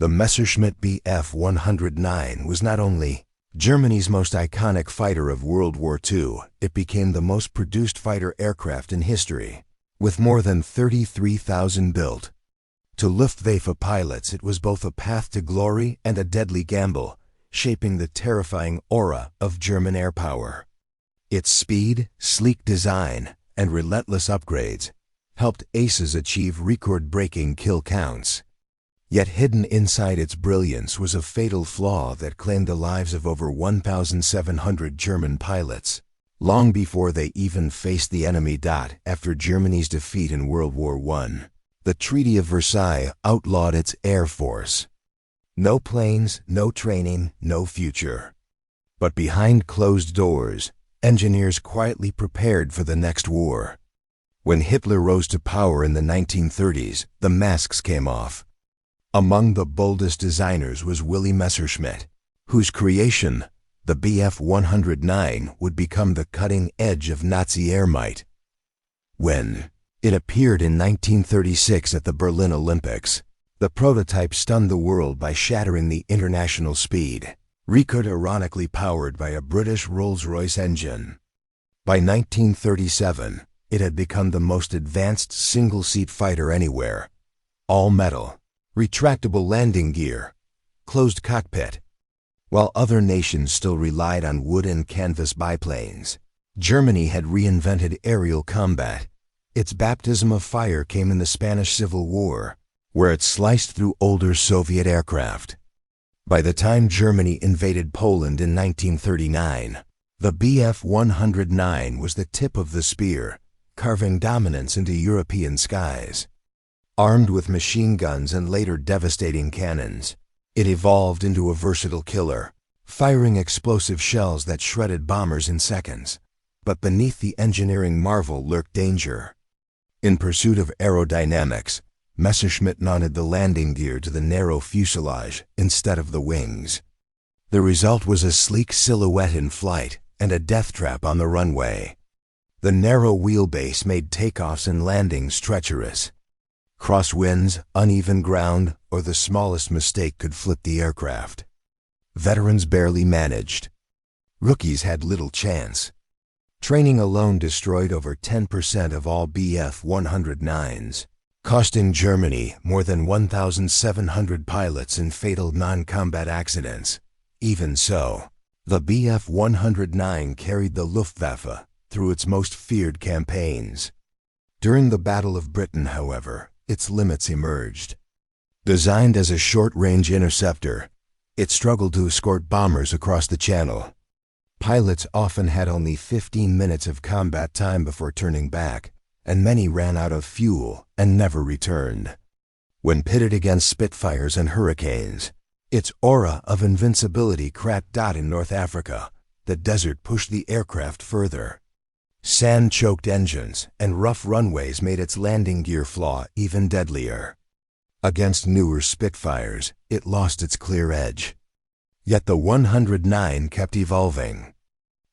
The Messerschmitt Bf 109 was not only Germany's most iconic fighter of World War II, it became the most produced fighter aircraft in history, with more than 33,000 built. To Luftwaffe pilots, it was both a path to glory and a deadly gamble, shaping the terrifying aura of German air power. Its speed, sleek design, and relentless upgrades helped aces achieve record-breaking kill counts. Yet hidden inside its brilliance was a fatal flaw that claimed the lives of over 1,700 German pilots, long before they even faced the enemy. After Germany's defeat in World War I, the Treaty of Versailles outlawed its air force. No planes, no training, no future. But behind closed doors, engineers quietly prepared for the next war. When Hitler rose to power in the 1930s, the masks came off. Among the boldest designers was Willy Messerschmitt, whose creation, the Bf 109, would become the cutting edge of Nazi air might. When it appeared in 1936 at the Berlin Olympics, the prototype stunned the world by shattering the international speed record, ironically powered by a British Rolls-Royce engine. By 1937, it had become the most advanced single-seat fighter anywhere. All metal, retractable landing gear, closed cockpit. While other nations still relied on wood and canvas biplanes, Germany had reinvented aerial combat. Its baptism of fire came in the Spanish Civil War, where it sliced through older Soviet aircraft. By the time Germany invaded Poland in 1939, the Bf 109 was the tip of the spear, carving dominance into European skies. Armed with machine guns and later devastating cannons, it evolved into a versatile killer, firing explosive shells that shredded bombers in seconds. But beneath the engineering marvel lurked danger. In pursuit of aerodynamics, Messerschmitt mounted the landing gear to the narrow fuselage instead of the wings. The result was a sleek silhouette in flight and a death trap on the runway. The narrow wheelbase made takeoffs and landings treacherous. Crosswinds, uneven ground, or the smallest mistake could flip the aircraft. Veterans barely managed. Rookies had little chance. Training alone destroyed over 10% of all Bf 109s, costing Germany more than 1,700 pilots in fatal non-combat accidents. Even so, the Bf 109 carried the Luftwaffe through its most feared campaigns. During the Battle of Britain, however, its limits emerged. Designed as a short-range interceptor, it struggled to escort bombers across the Channel. Pilots often had only 15 minutes of combat time before turning back, and many ran out of fuel and never returned. When pitted against Spitfires and Hurricanes, its aura of invincibility cracked. In North Africa, the desert pushed the aircraft further. Sand-choked engines and rough runways made its landing gear flaw even deadlier. Against newer Spitfires, it lost its clear edge. Yet the 109 kept evolving.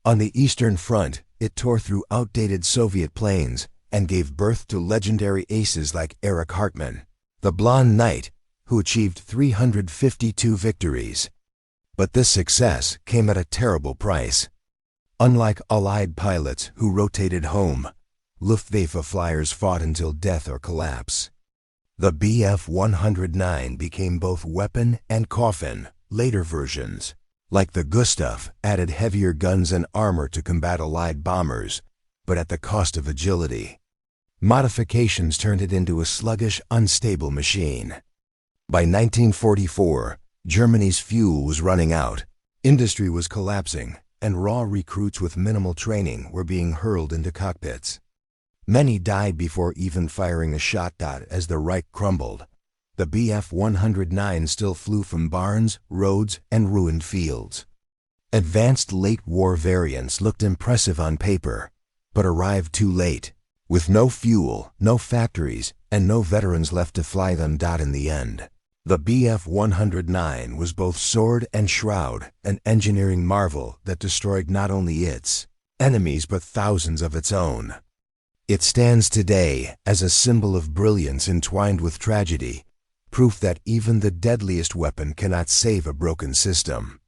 On the Eastern Front, it tore through outdated Soviet planes and gave birth to legendary aces like Erich Hartmann, the Blonde Knight, who achieved 352 victories. But this success came at a terrible price. Unlike Allied pilots who rotated home, Luftwaffe flyers fought until death or collapse. The Bf 109 became both weapon and coffin. Later versions, like the Gustav, added heavier guns and armor to combat Allied bombers, but at the cost of agility. Modifications turned it into a sluggish, unstable machine. By 1944, Germany's fuel was running out, industry was collapsing, and raw recruits with minimal training were being hurled into cockpits. Many died before even firing a shot. As the Reich crumbled, the Bf 109 still flew from barns, roads, and ruined fields. Advanced late-war variants looked impressive on paper, but arrived too late, with no fuel, no factories, and no veterans left to fly them. In the end, the Bf 109 was both sword and shroud, an engineering marvel that destroyed not only its enemies but thousands of its own. It stands today as a symbol of brilliance entwined with tragedy, proof that even the deadliest weapon cannot save a broken system.